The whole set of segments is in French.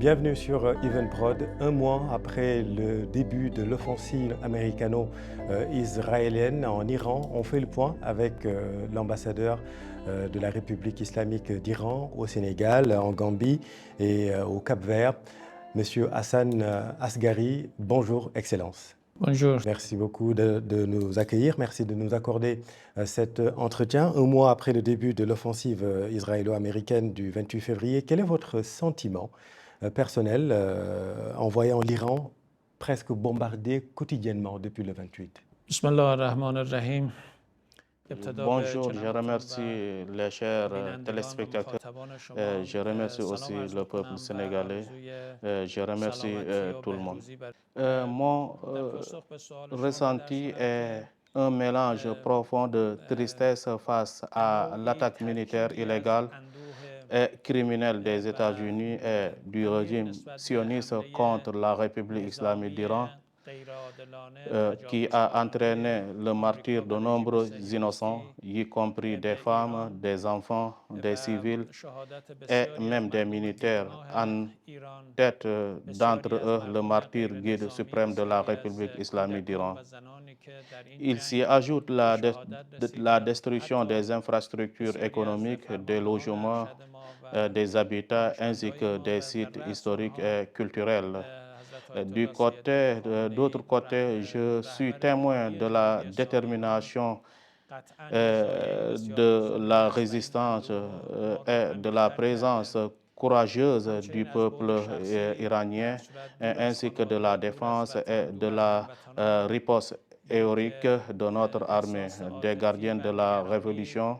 Bienvenue sur Evenprod. Un mois après le début de l'offensive américano-israélienne en Iran, on fait le point avec l'ambassadeur de la République islamique d'Iran au Sénégal, en Gambie et au Cap-Vert, Monsieur Hassan Asghari. Bonjour, Excellence. Bonjour. Merci beaucoup de nous accueillir. Merci de nous accorder cet entretien. Un mois après le début de l'offensive israélo-américaine du 28 février, quel est votre sentiment personnel en voyant l'Iran presque bombardé quotidiennement depuis le 28? Bismillah ar-Rahman ar-Rahim. Bonjour, je remercie les chers téléspectateurs. Je remercie aussi le peuple sénégalais. Je remercie tout le monde. Mon ressenti est un mélange profond de tristesse face à l'attaque militaire illégale et criminelle des États-Unis et du régime sioniste contre la République islamique d'Iran, qui a entraîné le martyre de nombreux innocents, y compris des femmes, des enfants, des civils et même des militaires, en tête d'entre eux le martyr guide suprême de la République islamique d'Iran. Il s'y ajoute la destruction des infrastructures économiques, des logements, des habitats ainsi que des sites historiques et culturels. D'autre côté, je suis témoin de la détermination de la résistance et de la présence courageuse du peuple iranien, ainsi que de la défense et de la riposte héroïque de notre armée, des gardiens de la révolution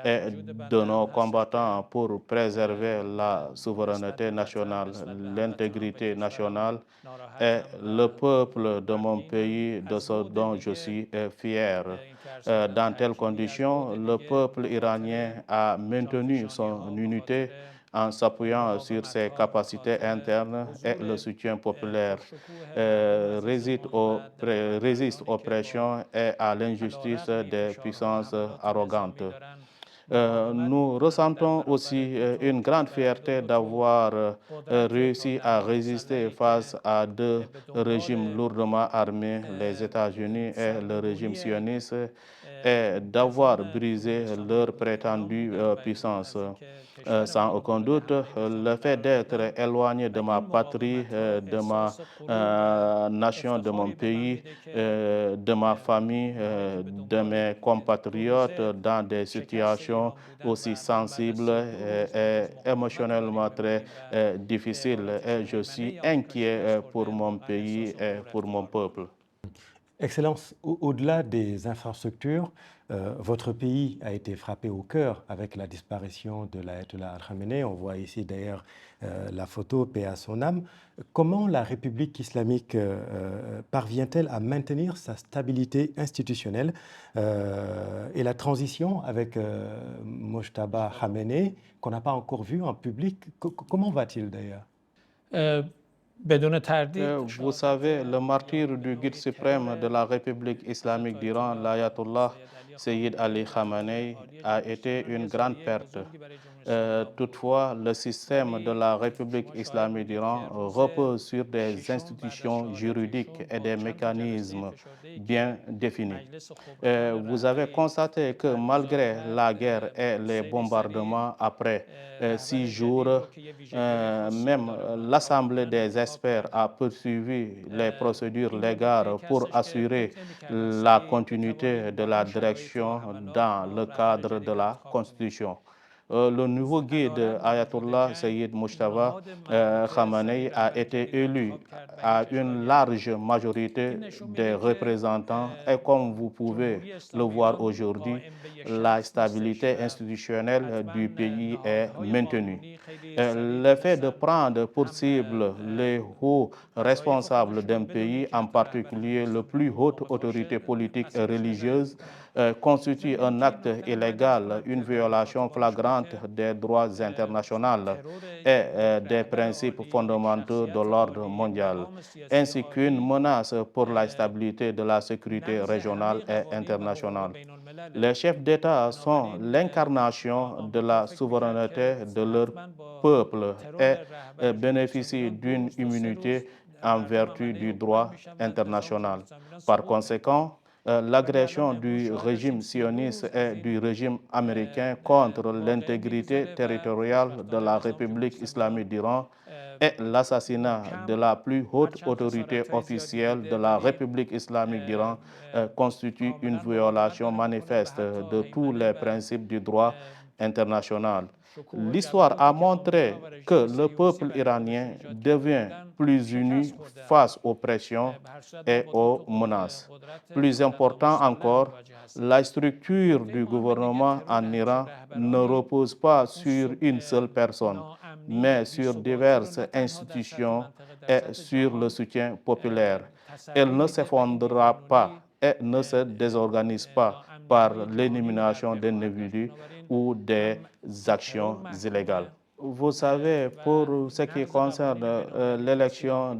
et de nos combattants pour préserver la souveraineté nationale, l'intégrité nationale et le peuple de mon pays, de ce dont je suis fier. Dans telles conditions, le peuple iranien a maintenu son unité en s'appuyant sur ses capacités internes et le soutien populaire, résiste aux pressions et à l'injustice des puissances arrogantes. Nous ressentons aussi une grande fierté d'avoir réussi à résister face à deux régimes lourdement armés, les États-Unis et le régime sioniste, et d'avoir brisé leur prétendue puissance. Sans aucun doute, le fait d'être éloigné de ma patrie, de ma nation, de mon pays, de ma famille, de mes compatriotes dans des situations aussi sensibles et émotionnellement très difficiles. Et je suis inquiet pour mon pays et pour mon peuple. Excellence, au-delà des infrastructures, votre pays a été frappé au cœur avec la disparition de l'Ayatollah Al-Khamenei. On voit ici d'ailleurs la photo, paix à son âme. Comment la République islamique parvient-elle à maintenir sa stabilité institutionnelle et la transition avec Mojtaba Khamenei, qu'on n'a pas encore vu en public? Comment va-t-il d'ailleurs? Vous savez, le martyr du guide suprême de la République islamique d'Iran, l'Ayatollah Sayyid Ali Khamenei, a été une grande perte. Toutefois, le système de la République islamique d'Iran repose sur des institutions juridiques et des mécanismes bien définis. Vous avez constaté que malgré la guerre et les bombardements après 6 jours, même l'Assemblée des experts a poursuivi les procédures légales pour assurer la continuité de la direction dans le cadre de la Constitution. Le nouveau guide Ayatollah Sayyid Mojtaba Khamenei a été élu à une large majorité des représentants et comme vous pouvez le voir aujourd'hui, la stabilité institutionnelle du pays est maintenue. Le fait de prendre pour cible les hauts responsables d'un pays, en particulier le plus haute autorité politique et religieuse, constitue un acte illégal, une violation flagrante des droits internationaux et des principes fondamentaux de l'ordre mondial, ainsi qu'une menace pour la stabilité de la sécurité régionale et internationale. Les chefs d'État sont l'incarnation de la souveraineté de leur peuple et bénéficient d'une immunité en vertu du droit international. Par conséquent, l'agression du régime sioniste et du régime américain contre l'intégrité territoriale de la République islamique d'Iran et l'assassinat de la plus haute autorité officielle de la République islamique d'Iran constitue une violation manifeste de tous les principes du droit international. L'histoire a montré que le peuple iranien devient plus uni face aux pressions et aux menaces. Plus important encore, la structure du gouvernement en Iran ne repose pas sur une seule personne, mais sur diverses institutions et sur le soutien populaire. Elle ne s'effondrera pas et ne se désorganise pas par l'élimination d'individus ou des actions illégales. Vous savez, pour ce qui concerne l'élection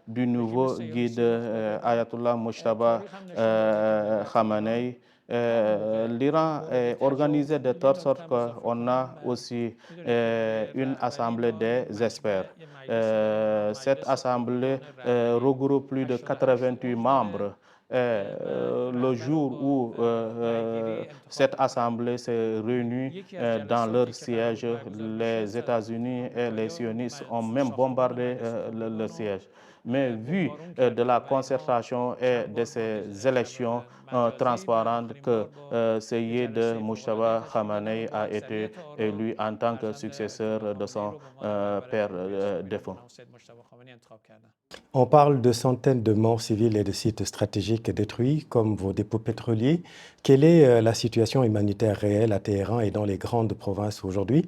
du nouveau guide Ayatollah Mojtaba Khamenei, l'Iran est organisé de telle sorte qu'on a aussi une assemblée des experts. Cette assemblée regroupe plus de 88 membres. Le jour où cette assemblée s'est réunie dans leur siège, les États-Unis et les sionistes ont même bombardé le siège. Mais vu de la concertation et de ces élections transparentes que Seyyed Mojtaba Khamenei a été élu en tant que successeur de son père défunt. On parle de centaines de morts civiles et de sites stratégiques détruits, comme vos dépôts pétroliers. Quelle est la situation humanitaire réelle à Téhéran et dans les grandes provinces aujourd'hui?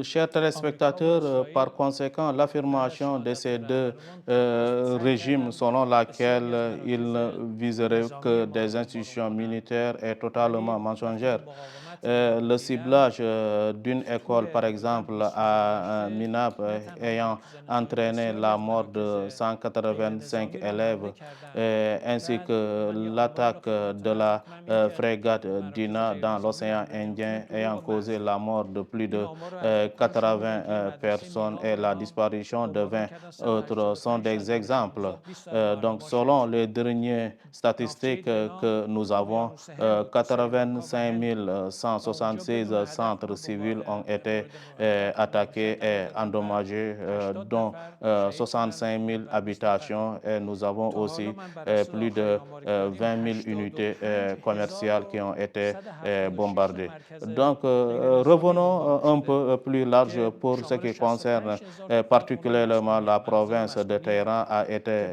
Chers téléspectateurs, par conséquent, l'affirmation de ces deux régimes selon laquelle il ne viserait que des institutions militaires est totalement mensongère. Le ciblage d'une école, par exemple, à Minab, ayant entraîné la mort de 185 élèves, ainsi que l'attaque de la frégate Dina dans l'océan Indien, ayant causé la mort de plus de 80 personnes et la disparition de 20 autres sont des exemples. Donc, selon les dernières statistiques que nous avons, 85 176 centres civils ont été attaqués et endommagés, dont 65 000 habitations, et nous avons aussi plus de 20 000 unités commerciales qui ont été bombardées. Donc, revenons un peu plus large pour ce qui concerne particulièrement la province de Téhéran a été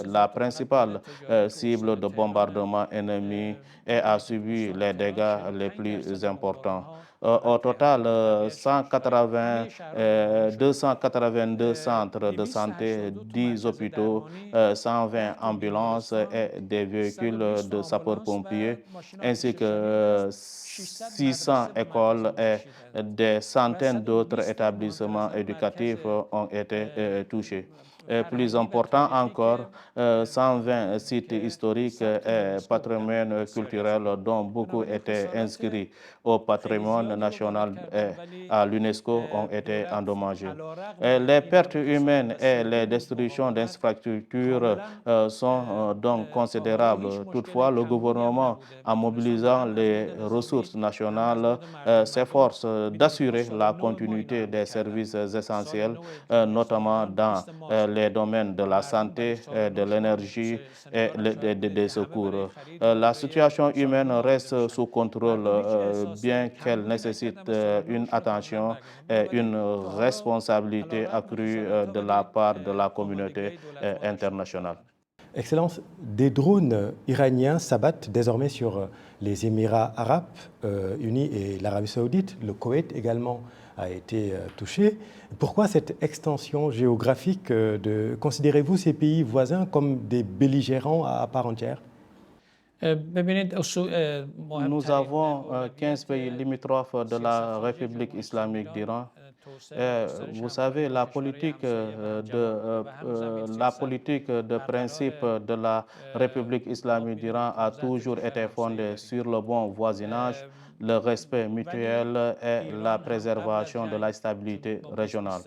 la principale cible de bombardement ennemi et a subi les dégâts les plus importants. Au total, 282 centres de santé, 10 hôpitaux, 120 ambulances et des véhicules de sapeurs-pompiers, ainsi que 600 écoles et des centaines d'autres établissements éducatifs ont été touchés. Plus important encore, 120 sites historiques et patrimoine culturel dont beaucoup étaient inscrits au patrimoine national et à l'UNESCO ont été endommagés. Les pertes humaines et les destructions d'infrastructures sont donc considérables. Toutefois, le gouvernement, en mobilisant les ressources nationales, s'efforce d'assurer la continuité des services essentiels, notamment dans les domaines de la santé, de l'énergie et des secours. La situation humaine reste sous contrôle, bien qu'elle nécessite une attention et une responsabilité accrue de la part de la communauté internationale. Excellence, des drones iraniens s'abattent désormais sur les Émirats arabes unis et l'Arabie saoudite. Le Koweït également a été touché. Pourquoi cette extension géographique considérez-vous ces pays voisins comme des belligérants à part entière? Nous avons 15 pays limitrophes de la République islamique d'Iran. Vous savez, la politique de principe de la République islamique d'Iran a toujours été fondée sur le bon voisinage, le respect mutuel et la préservation de la stabilité régionale.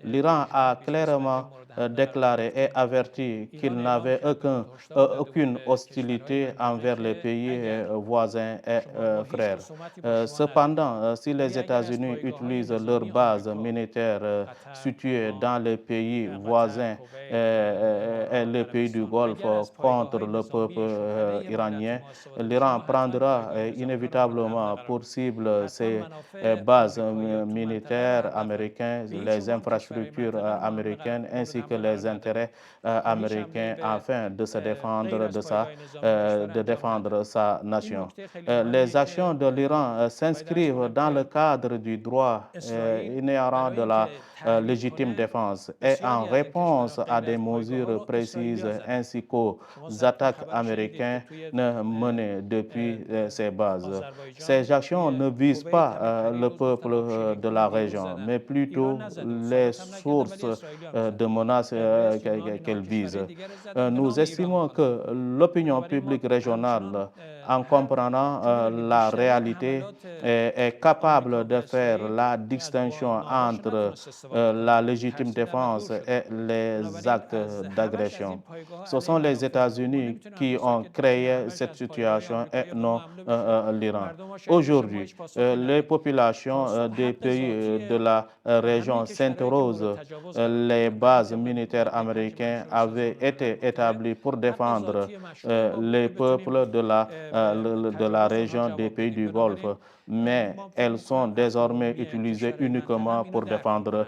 L'Iran a clairement déclaré et averti qu'il n'avait aucune hostilité envers les pays voisins et frères. Cependant, si les États-Unis utilisent leurs bases militaires situées dans les pays voisins et les pays du Golfe contre le peuple iranien, l'Iran prendra inévitablement pour cible ces bases militaires américaines, les infrastructures américaines ainsi que les intérêts américains afin de se défendre de défendre sa nation. Les actions de l'Iran s'inscrivent dans le cadre du droit inhérent de la légitime défense et en réponse à des mesures précises ainsi qu'aux attaques américaines menées depuis ces bases. Ces actions ne visent pas le peuple de la région, mais plutôt les sources de menaces qu'elles visent. Nous estimons que l'opinion publique régionale, en comprenant la réalité, est capable de faire la distinction entre la légitime défense et les actes d'agression. Ce sont les États-Unis qui ont créé cette situation et non l'Iran. Aujourd'hui, les populations des pays de la région s'interrogent. Les bases militaires américaines avaient été établies pour défendre les peuples de la région des pays du Golfe, mais elles sont désormais utilisées uniquement pour défendre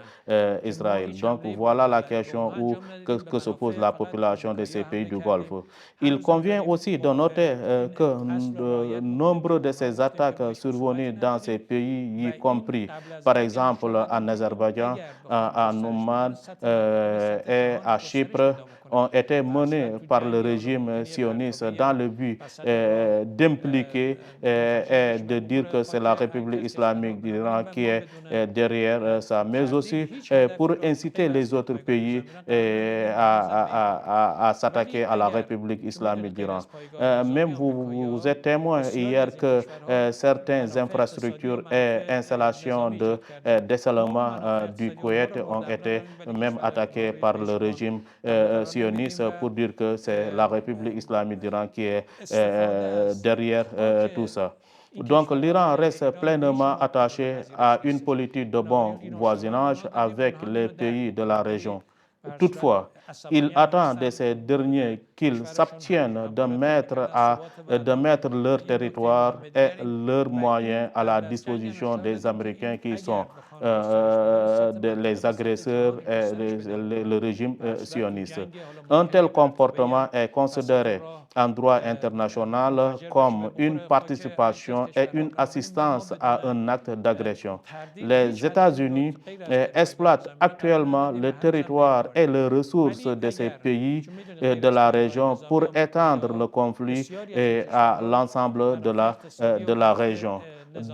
Israël. Donc voilà la question que se pose la population de ces pays du Golfe. Il convient aussi de noter que nombre de ces attaques survenues dans ces pays, y compris par exemple en Azerbaïdjan, en Oman et à Chypre, ont été menées par le régime sioniste dans le but d'impliquer et de dire que c'est la République islamique d'Iran qui est derrière ça, mais aussi pour inciter les autres pays à s'attaquer à la République islamique d'Iran. Même vous êtes témoin hier que certaines infrastructures et installations de dessalement du Koweït ont été même attaquées par le régime sioniste pour dire que c'est la République islamique d'Iran qui est derrière tout ça. Donc l'Iran reste pleinement attaché à une politique de bon voisinage avec les pays de la région. Toutefois, il attend de ces derniers qu'ils s'abstiennent de mettre leur territoire et leurs moyens à la disposition des Américains qui sont les agresseurs et le régime sioniste. Un tel comportement est considéré en droit international comme une participation et une assistance à un acte d'agression. Les États-Unis exploitent actuellement le territoire et les ressources de ces pays de la région pour étendre le conflit à l'ensemble de la région.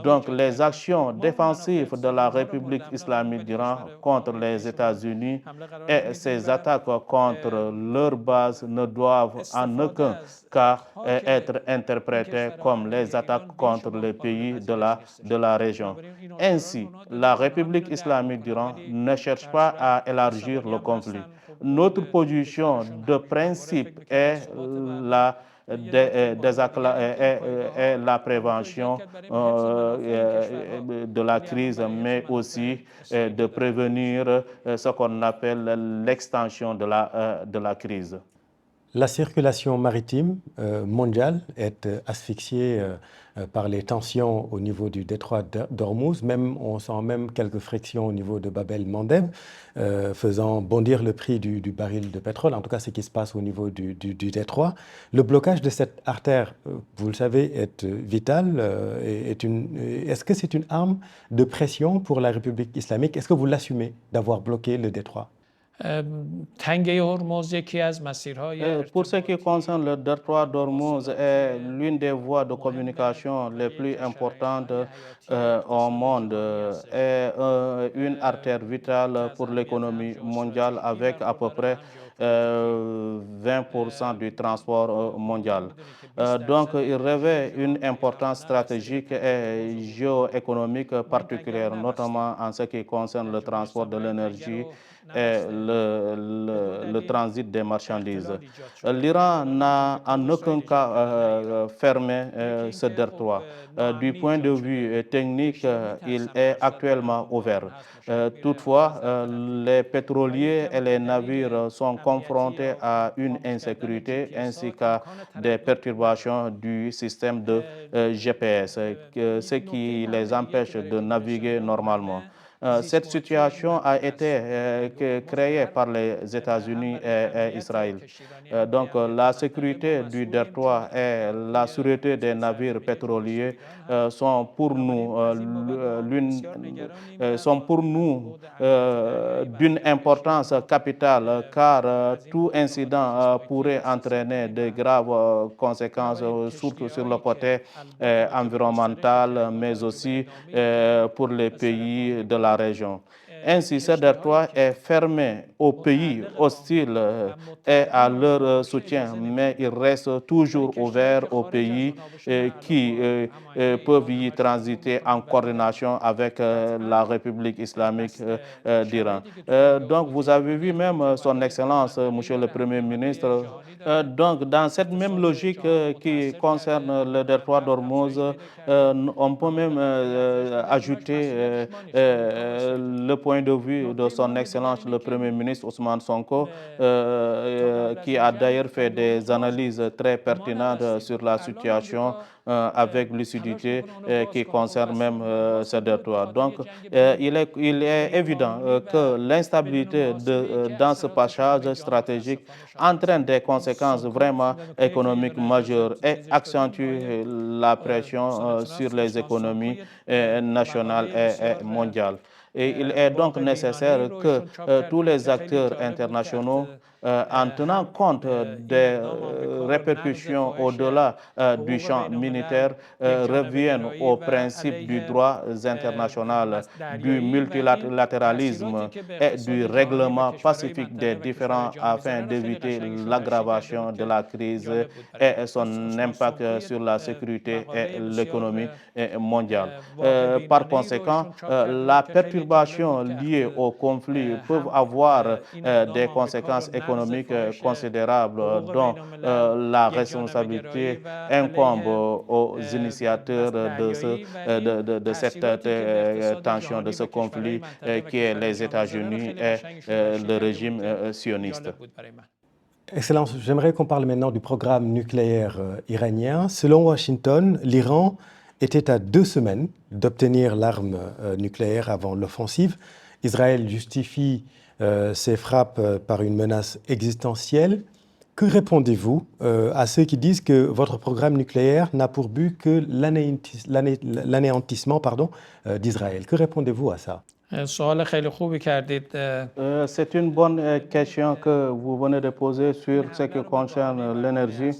Donc, les actions défensives de la République islamique d'Iran contre les États-Unis et ces attaques contre leurs bases ne doivent en aucun cas être interprétées comme les attaques contre les pays de la région. Ainsi, la République islamique d'Iran ne cherche pas à élargir le conflit. Notre position de principe est la prévention de la crise, mais aussi de prévenir ce qu'on appelle l'extension de la crise. La circulation maritime mondiale est asphyxiée par les tensions au niveau du détroit d'Ormuz. On sent même quelques frictions au niveau de Bab el-Mandeb, faisant bondir le prix du baril de pétrole. En tout cas, ce qui se passe au niveau du détroit. Le blocage de cette artère, vous le savez, est vital. Est-ce que c'est une arme de pression pour la République islamique? Est-ce que vous l'assumez d'avoir bloqué le détroit? Pour ce qui concerne le détroit d'Ormuz, est l'une des voies de communication les plus importantes au monde, est une artère vitale pour l'économie mondiale avec à peu près 20% du transport mondial. Donc, il revêt une importance stratégique et géoéconomique particulière, notamment en ce qui concerne le transport de l'énergie et le transit des marchandises. L'Iran n'a en aucun cas fermé ce détroit. Du point de vue technique, il est actuellement ouvert. Toutefois, les pétroliers et les navires sont confrontés à une insécurité ainsi qu'à des perturbations du système de GPS, ce qui les empêche de naviguer normalement. Cette situation a été créée par les États-Unis et Israël. Donc, la sécurité du détroit et la sûreté des navires pétroliers sont pour nous d'une importance capitale, car tout incident pourrait entraîner de graves conséquences, surtout sur le côté environnemental, mais aussi pour les pays de la région. Ainsi, ce détroit est fermé aux pays hostiles et à leur soutien, mais il reste toujours ouvert aux pays qui peuvent y transiter en coordination avec la République islamique d'Iran. Donc, vous avez vu même son Excellence, Monsieur le Premier ministre. Donc, dans cette même logique qui concerne le détroit d'Ormuz, on peut même ajouter le point de vue de son Excellence le Premier ministre Ousmane Sonko, qui a d'ailleurs fait des analyses très pertinentes sur la situation avec lucidité qui concerne même ce détroit. Donc, il est évident que l'instabilité dans ce passage stratégique entraîne des conséquences vraiment économiques majeures et accentue la pression sur les économies nationales et mondiales. Et il est donc nécessaire que tous les acteurs internationaux, en tenant compte des répercussions au-delà du champ militaire, reviennent aux principes du droit international, du multilatéralisme et du règlement pacifique des différends afin d'éviter l'aggravation de la crise et son impact sur la sécurité et l'économie mondiale. Par conséquent, la perturbation liée au conflit peuvent avoir des conséquences économiques considérables dont la responsabilité incombe aux initiateurs de cette tension, de ce conflit qui est les États-Unis et le régime sioniste. Excellence, j'aimerais qu'on parle maintenant du programme nucléaire iranien. Selon Washington, l'Iran était à 2 semaines d'obtenir l'arme nucléaire avant l'offensive. Israël justifie ces frappes par une menace existentielle. Que répondez-vous à ceux qui disent que votre programme nucléaire n'a pour but que l'anéantissement d'Israël? Que répondez-vous à ça? C'est une bonne question que vous venez de poser sur ce qui concerne l'énergie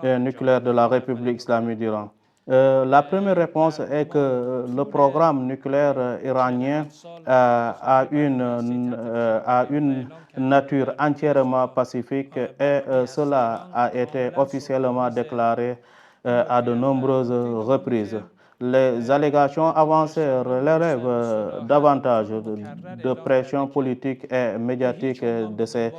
nucléaire de la République islamique d'Iran. La première réponse est que le programme nucléaire iranien a une nature entièrement pacifique et cela a été officiellement déclaré à de nombreuses reprises. Les allégations avancées relèvent davantage de pression politique et médiatique de ces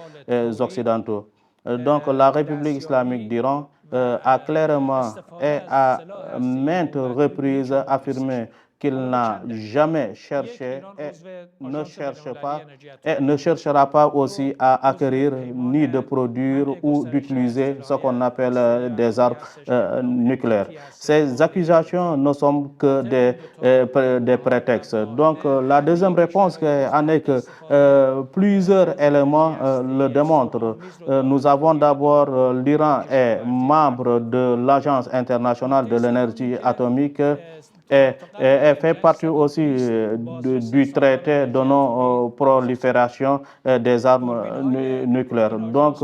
Occidentaux. Donc la République islamique d'Iran a clairement et à maintes reprises affirmé qu'il n'a jamais cherché et ne cherchera pas aussi à acquérir ni de produire ou d'utiliser ce qu'on appelle des armes nucléaires. Ces accusations ne sont que des prétextes. Donc la deuxième réponse en est que plusieurs éléments le démontrent. Nous avons d'abord l'Iran est membre de l'Agence internationale de l'énergie atomique fait partie aussi du traité de non-prolifération des armes nucléaires. Donc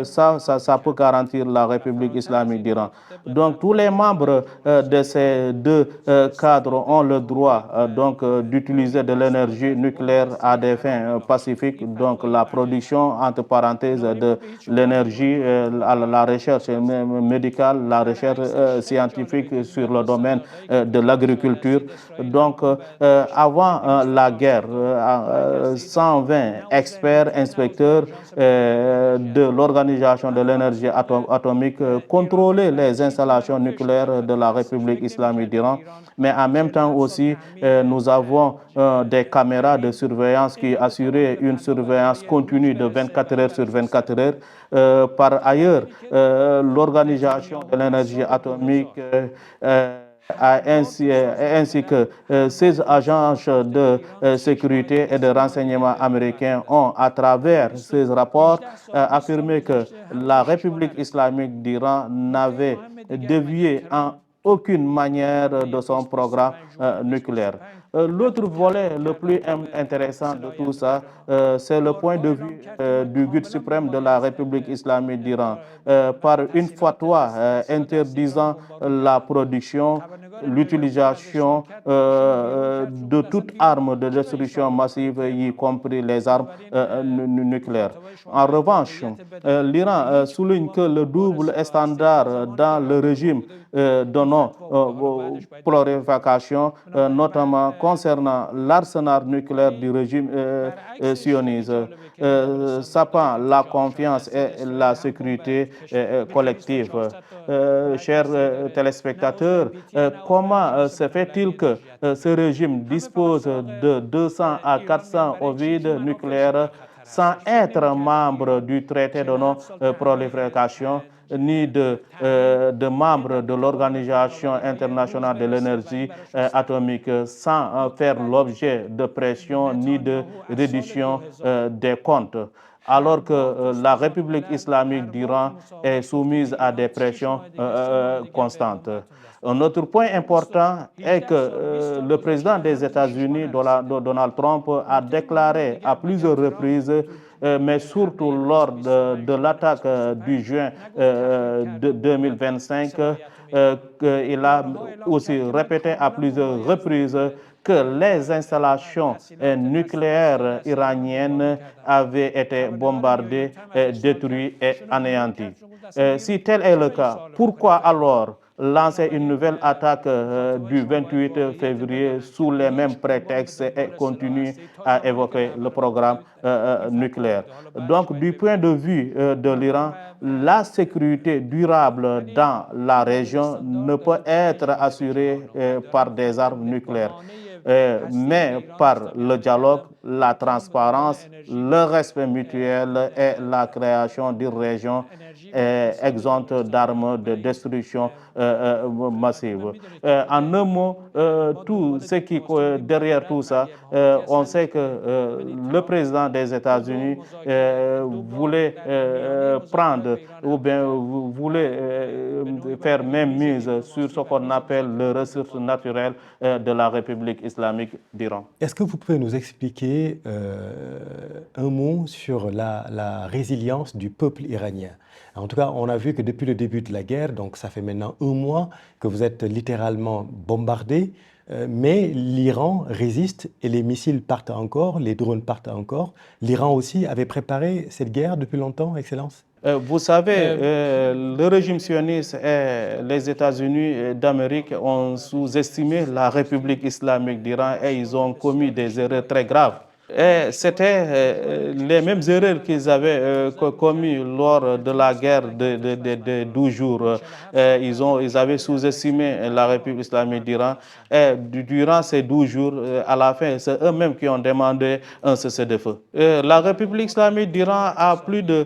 ça peut garantir la République islamique d'Iran. Donc tous les membres de ces deux cadres ont le droit d'utiliser de l'énergie nucléaire à des fins pacifiques, donc la production, entre parenthèses, de l'énergie, la recherche médicale, la recherche scientifique sur le domaine de l'agriculture. Donc, avant la guerre, 120 experts, inspecteurs de l'Organisation de l'énergie atomique contrôlaient les installations nucléaires de la République islamique d'Iran. Mais en même temps aussi, nous avons des caméras de surveillance qui assuraient une surveillance continue de 24 heures sur 24 heures. Par ailleurs, l'Organisation de l'énergie atomique ainsi que 16 agences de sécurité et de renseignement américains ont, à travers ces rapports, affirmé que la République islamique d'Iran n'avait dévié en aucune manière de son programme nucléaire. L'autre volet le plus intéressant de tout ça, c'est le point de vue du guide suprême de la République islamique d'Iran par une fatwa interdisant la production, l'utilisation de toute arme de destruction massive, y compris les armes nucléaires. En revanche, l'Iran souligne que le double standard dans le régime de non-prolifération, notamment concernant l'arsenal nucléaire du régime sioniste, sapant la confiance et la sécurité collective. Chers téléspectateurs, comment se fait-il que ce régime dispose de 200 à 400 ovides nucléaires sans être membre du traité de non-prolifération ni de membres de l'Organisation internationale de l'énergie atomique, sans faire l'objet de pression ni de reddition des comptes, alors que la République islamique d'Iran est soumise à des pressions constantes. Un autre point important est que le président des États-Unis, Donald Trump, a déclaré à plusieurs reprises, mais surtout lors de l'attaque du juin 2025, qu'il a aussi répété à plusieurs reprises que les installations nucléaires iraniennes avaient été bombardées, détruites et anéanties. Si tel est le cas, pourquoi alors lancer une nouvelle attaque du 28 février sous les mêmes prétextes et continuer à évoquer le programme nucléaire? Donc, du point de vue de l'Iran, la sécurité durable dans la région ne peut être assurée par des armes nucléaires, mais par le dialogue, la transparence, le respect mutuel et la création d'une région exempte d'armes de destruction massive. En un mot, tout ce qui derrière tout ça, on sait que le président des États-Unis voulait prendre ou bien voulait faire même mise sur ce qu'on appelle les ressources naturelles de la République islamique d'Iran. Est-ce que vous pouvez nous expliquer un mot sur la résilience du peuple iranien? En tout cas, on a vu que depuis le début de la guerre, donc ça fait maintenant un mois que vous êtes littéralement bombardés, mais l'Iran résiste et les missiles partent encore, les drones partent encore. L'Iran aussi avait préparé cette guerre depuis longtemps, Excellence? Vous savez, le régime sioniste et les États-Unis d'Amérique ont sous-estimé la République islamique d'Iran et ils ont commis des erreurs très graves. Et c'était les mêmes erreurs qu'ils avaient commises lors de la guerre de 12 jours. Ils avaient sous-estimé la République islamique d'Iran. Et durant ces 12 jours, à la fin, c'est eux-mêmes qui ont demandé un cessez-le-feu. La République islamique d'Iran a plus de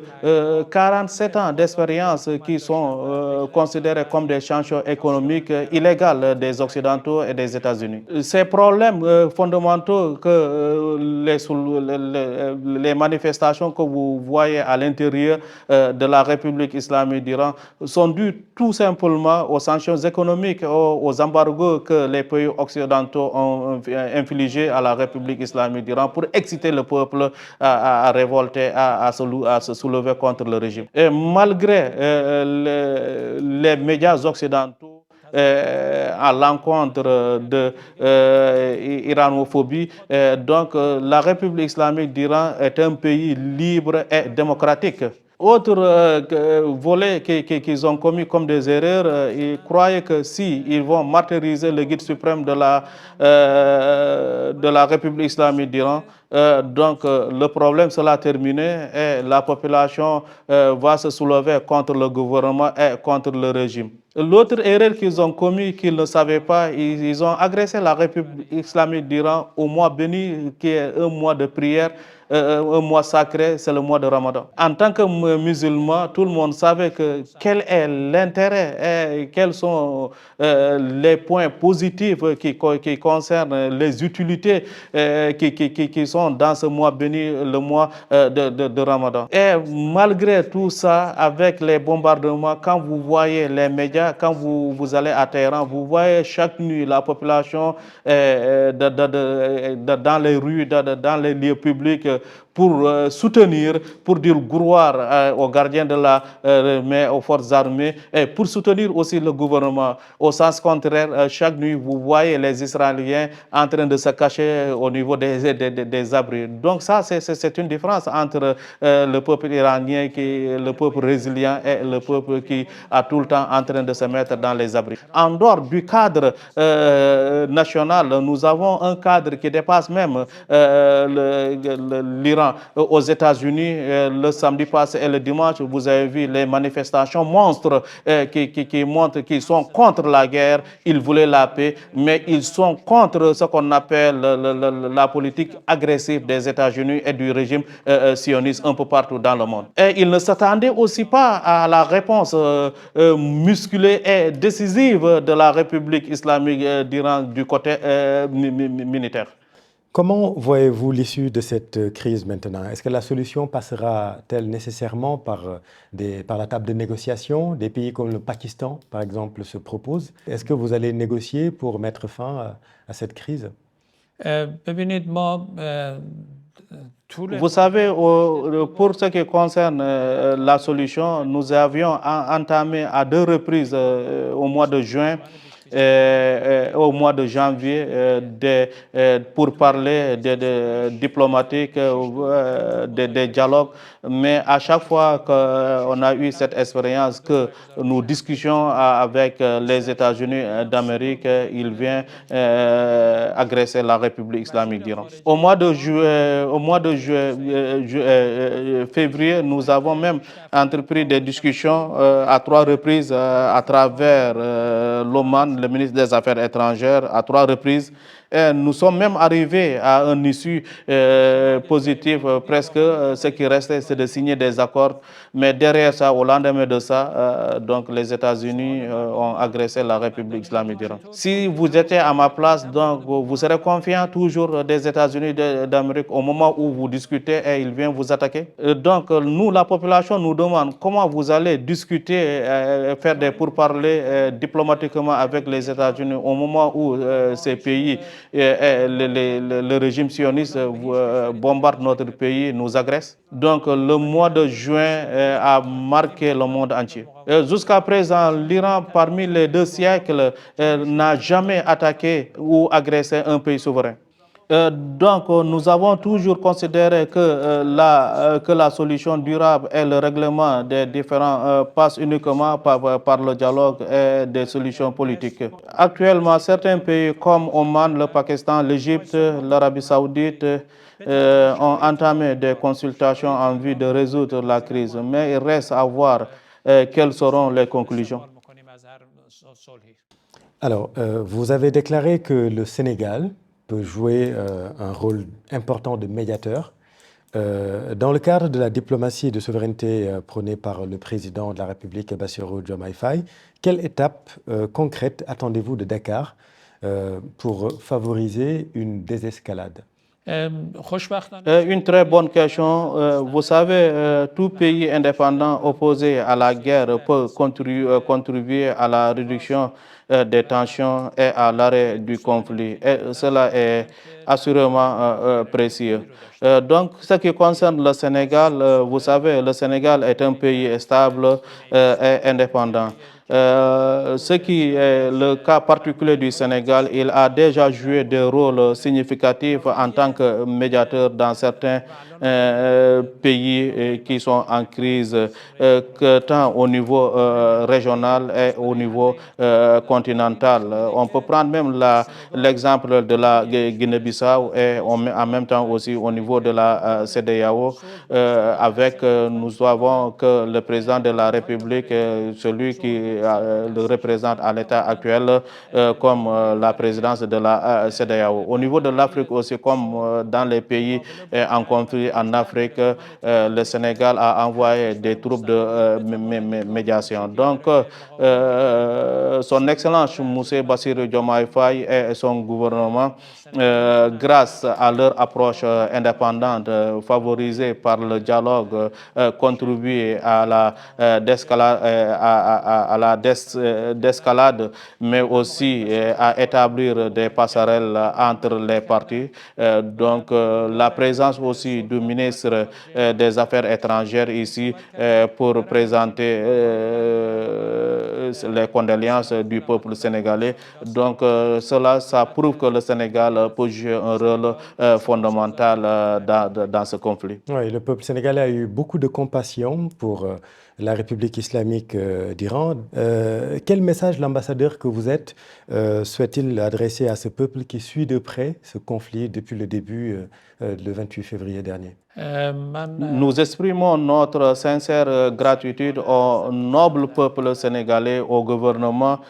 47 ans d'expérience qui sont considérés comme des sanctions économiques illégales des Occidentaux et des États-Unis. Ces problèmes fondamentaux que les manifestations que vous voyez à l'intérieur de la République islamique d'Iran sont dues tout simplement aux sanctions économiques, aux embargos que les pays occidentaux ont infligés à la République islamique d'Iran pour exciter le peuple à révolter, à se soulever contre le régime. Et malgré les médias occidentaux à l'encontre de iranophobie, donc la République islamique d'Iran est un pays libre et démocratique. Autre volet qu'ils ont commis comme des erreurs, ils croyaient que s'ils vont martyriser le guide suprême de la République islamique d'Iran, donc le problème sera terminé et la population va se soulever contre le gouvernement et contre le régime. L'autre erreur qu'ils ont commis, qu'ils ne savaient pas, ils ont agressé la République islamique d'Iran au mois béni, qui est un mois de prière, un mois sacré, c'est le mois de Ramadan. En tant que musulman, tout le monde savait quel est l'intérêt et quels sont les points positifs qui concernent les utilités qui sont dans ce mois béni, le mois de Ramadan. Et malgré tout ça, avec les bombardements, quand vous voyez les médias, quand vous allez à Téhéran, vous voyez chaque nuit la population dans les rues, dans les lieux publics, pour soutenir, pour dire gloire aux gardiens de la mais aux forces armées, et pour soutenir aussi le gouvernement. Au sens contraire, chaque nuit, vous voyez les Israéliens en train de se cacher au niveau des abris. Donc ça, c'est une différence entre le peuple iranien, le peuple résilient, et le peuple qui est tout le temps en train de se mettre dans les abris. En dehors du cadre national, nous avons un cadre qui dépasse même l'Iran. Aux États-Unis, le samedi passé et le dimanche, vous avez vu les manifestations monstres qui montrent qu'ils sont contre la guerre, ils voulaient la paix, mais ils sont contre ce qu'on appelle la politique agressive des États-Unis et du régime sioniste un peu partout dans le monde. Et ils ne s'attendaient aussi pas à la réponse musclée et décisive de la République islamique d'Iran du côté militaire. Comment voyez-vous l'issue de cette crise maintenant? Est-ce que la solution passera-t-elle nécessairement par la table de négociation? Des pays comme le Pakistan, par exemple, se proposent. Est-ce que vous allez négocier pour mettre fin à cette crise? Vous savez, pour ce qui concerne la solution, nous avions entamé à 2 reprises au mois de juin, au mois de janvier, pour parler des diplomatiques, des dialogues, mais à chaque fois qu'on a eu cette expérience que nous discutions avec les États-Unis d'Amérique, ils viennent agresser la République islamique d'Iran. Au mois de février, nous avons même entrepris des discussions à 3 reprises à travers l'Oman, le ministre des Affaires étrangères, à 3 reprises. Et nous sommes même arrivés à une issue positive. Presque ce qui restait, c'est de signer des accords. Mais derrière ça, au lendemain de ça, donc les États-Unis ont agressé la République islamique d'Iran. Si vous étiez à ma place, donc vous serez confiant toujours des États-Unis d'Amérique au moment où vous discutez et ils viennent vous attaquer. Donc nous, la population, nous demande comment vous allez discuter, faire des pourparlers diplomatiquement avec les États-Unis au moment où ces pays, le régime sioniste bombarde notre pays, nous agresse. Donc le mois de juin a marqué le monde entier. Jusqu'à présent, l'Iran, parmi les 2 siècles, n'a jamais attaqué ou agressé un pays souverain. Donc, nous avons toujours considéré que la solution durable et le règlement des différends passe uniquement par le dialogue et des solutions politiques. Actuellement, certains pays comme Oman, le Pakistan, l'Égypte, l'Arabie saoudite ont entamé des consultations en vue de résoudre la crise, mais il reste à voir quelles seront les conclusions. Alors, vous avez déclaré que le Sénégal peut jouer un rôle important de médiateur. Dans le cadre de la diplomatie de souveraineté prônée par le président de la République, Bassirou Diomaye Faye, quelle étape concrète attendez-vous de Dakar pour favoriser une désescalade? Une très bonne question. Vous savez, tout pays indépendant opposé à la guerre peut contribuer à la réduction des tensions et à l'arrêt du conflit. Et cela est assurément précieux. Donc, ce qui concerne le Sénégal, vous savez, le Sénégal est un pays stable et indépendant. Ce qui est le cas particulier du Sénégal, il a déjà joué des rôles significatifs en tant que médiateur dans certains pays qui sont en crise, tant au niveau régional et au niveau continental. On peut prendre même l'exemple de la Guinée-Bissau et en même temps aussi au niveau de la CEDEAO, nous savons que le président de la République, celui qui le représente à l'état actuel, comme la présidence de la CEDEAO. Au niveau de l'Afrique aussi, comme dans les pays en conflit en Afrique, le Sénégal a envoyé des troupes de médiation. Donc, son Excellence Moussé Bassirou Diomaye Faye et son gouvernement, grâce à leur approche indépendante favorisée par le dialogue, contribuent à la d'escalade, mais aussi à établir des passerelles entre les parties. Donc, la présence aussi du ministre des Affaires étrangères ici pour présenter les condoléances du peuple sénégalais. Donc, ça prouve que le Sénégal peut jouer un rôle fondamental dans ce conflit. Oui, le peuple sénégalais a eu beaucoup de compassion pour la République islamique d'Iran. Quel message l'ambassadeur que vous êtes souhaite-t-il adresser à ce peuple qui suit de près ce conflit depuis le début, le 28 février dernier? Nous exprimons notre sincère gratitude au noble peuple sénégalais, au gouvernement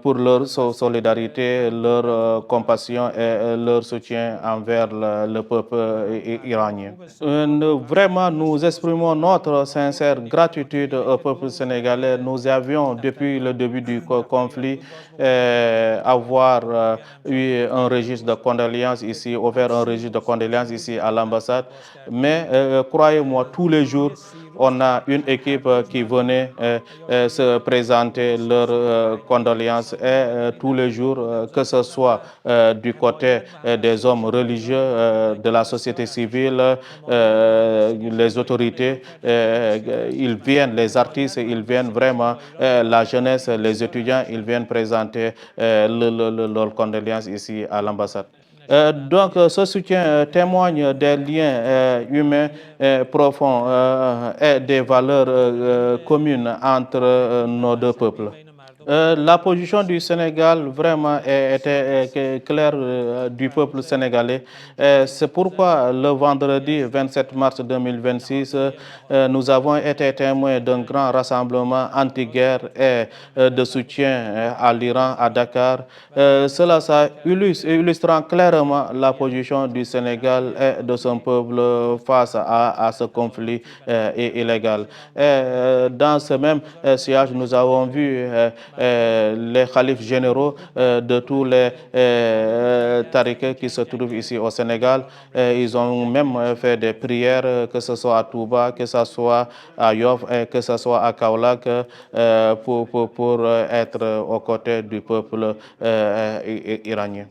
pour leur solidarité, leur compassion et leur soutien envers le peuple iranien. Vraiment, nous exprimons notre sincère gratitude au peuple sénégalais. Nous avions, depuis le début du conflit, avoir eu un registre de condoléances ici, offert un registre de condoléances ici à l'ambassade. Mais croyez-moi, tous les jours, on a une équipe qui venait se présenter leurs condoléances et tous les jours, que ce soit du côté des hommes religieux, de la société civile, les autorités, ils viennent, les artistes, ils viennent vraiment, la jeunesse, les étudiants, ils viennent présenter leurs condoléances ici à l'ambassade. Donc, ce soutien témoigne des liens humains profonds et des valeurs communes entre nos deux peuples. La position du Sénégal vraiment était claire du peuple sénégalais. C'est pourquoi le vendredi 27 mars 2026, nous avons été témoins d'un grand rassemblement anti-guerre et de soutien à l'Iran, à Dakar. Cela illustrant clairement la position du Sénégal et de son peuple face à ce conflit illégal. Dans ce même siège, nous avons vu les khalifes généraux de tous les tariqas qui se trouvent ici au Sénégal. Ils ont même fait des prières, que ce soit à Touba, que ce soit à Yoff, que ce soit à Kaolack, pour être aux côtés du peuple iranien.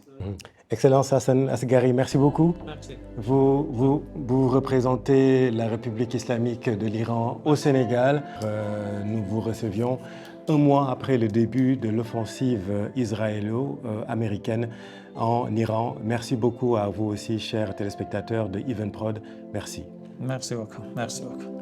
Excellence Hassan Asghari, merci beaucoup. Merci. Vous représentez la République islamique de l'Iran au Sénégal. Nous vous recevions un mois après le début de l'offensive israélo-américaine en Iran. Merci beaucoup à vous aussi, chers téléspectateurs de Evenprod. Merci. Merci beaucoup. Merci beaucoup.